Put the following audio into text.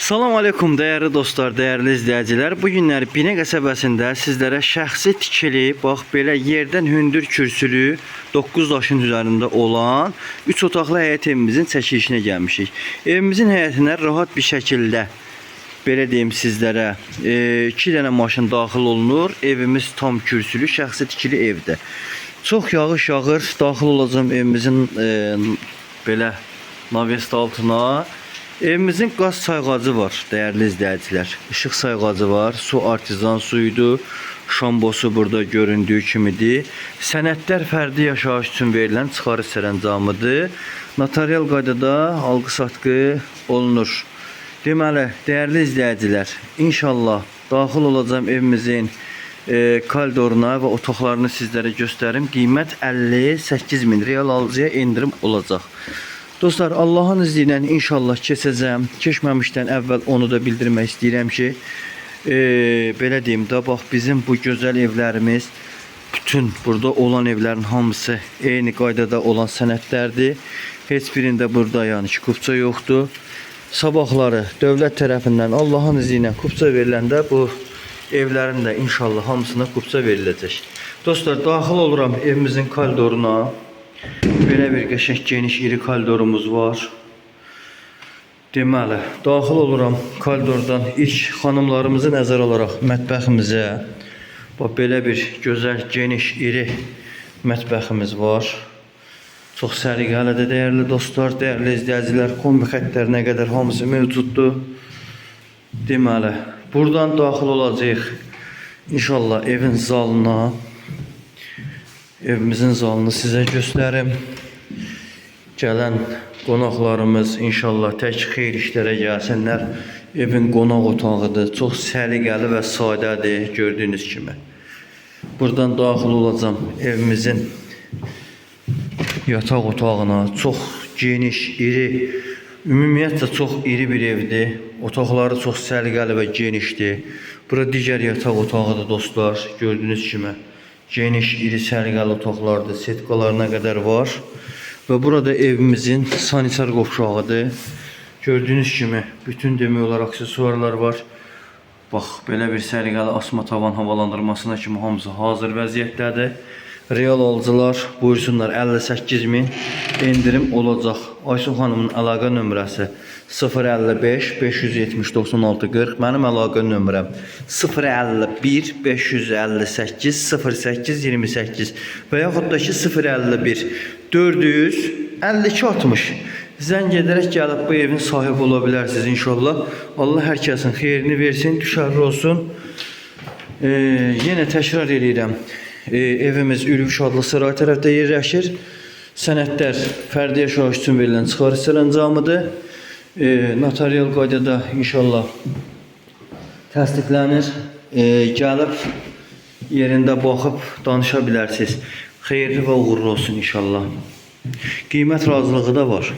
Salam aleykum değerli dostlar, değerli izləyicilər. Bu günlər Binə qəsəbəsində sizlərə şəxsi tikili, bax belə yerdən hündür kürsülü 9 daşın üzərində olan 3 otaqlı həyət evimizin çəkilişinə gəlmişik. Evimizin həyətinə rahat bir şəkildə belə deyim sizlərə 2 dənə maşın daxil olunur. Evimiz tam kürsülü, şəxsi tikili evdə. Çox yağış yağır, daxil olacağım evimizin belə navest altına. Evimizin qaz sayğacı var değerli izləyicilər. Işıq sayğacı var. Su artizan suyudur. Şambosu burada göründüyü kimidir. Sənədlər fərdi yaşayış üçün verilən çıxarış sərəncamıdır. Notarial qaydada alqı-satqı olunur. Deməli, değerli izləyicilər, inşallah daxil olacağım evimizin koridoruna və otaqlarını sizlərə göstərim. Qiymət 58.000 real alıcıya endirim olacaq. Dostlar, Allah'ın izniyle inşallah keçəcəm. Keçməmişdən əvvəl onu da bildirmək istəyirəm ki, belə deyim də, bax bizim bu gözəl evlərimiz, bütün burada olan evlərin hamısı eyni qaydada olan sənədlərdir. Heç birində burada yəni ki, kupça yoxdur. Sabahları dövlət tərəfindən Allah'ın izniyle kupça veriləndə bu evlərin də inşallah hamısına kupça veriləcək. Dostlar, daxil oluram evimizin koridoruna. Belə bir qəşəng geniş iri koridorumuz var. Deməli, daxil oluram koridordan ilk xanımlarımızı nəzər alaraq mətbəximizə. Bax, belə bir gözəl geniş iri mətbəximiz var. Çox səliqəlidir değerli dostlar, değerli izləyicilər. Kombi xəttlərinə qədər hamısı mövcuddur. Deməli, buradan daxil olacağıq inşallah evin zalına. Evimizin zalını sizə göstərim. Gələn qonaqlarımız inşallah tək xeyir işlərə gəlsinlər. Evin qonaq otağıdır. Çox səliqəli və sadədir gördüyünüz kimi. Buradan daxil olacağım evimizin yataq otağına. Çox geniş, iri, ümumiyyətlə çox iri bir evdir. Otaqları çox səliqəli və genişdir. Bura digər yataq otağıdır dostlar, gördüyünüz kimi. Geniş, iri, səliqəli otaqlardır, setkalarına qədər var. Və burada evimizin sanitar qovşağıdır. Gördüyünüz kimi bütün demək olar aksesuarlar var. Bax, belə bir səliqəli asma tavan havalandırmasına kimi hamısı hazır vəziyyətdədir. Real alıcılar buyursunlar, 58.000 endirim olacaq. Aysu xanımın əlaqə nömrəsi 055 570 96 40. Mənim əlaqə nömrəm 051 558 08 28 və yaxud da ki 051 452 60. Zəng edərək gəlib bu evin sahibi ola bilərsiniz inşallah. Allah hər kəsin xeyrini versin, düşərli olsun. Yenə təkrar edirəm. Evimiz Ülvi Şadlı Saray tərəfdə yerləşir. Sənədlər fərdi yaşayış üçün verilən çıxarış sərəncamıdır. Notarial qaydada inşallah təsdiqlənir. Gəlib yerində baxıb danışa bilərsiniz. Xeyirli və uğurlu olsun inşallah. Qiymət razılığı da var.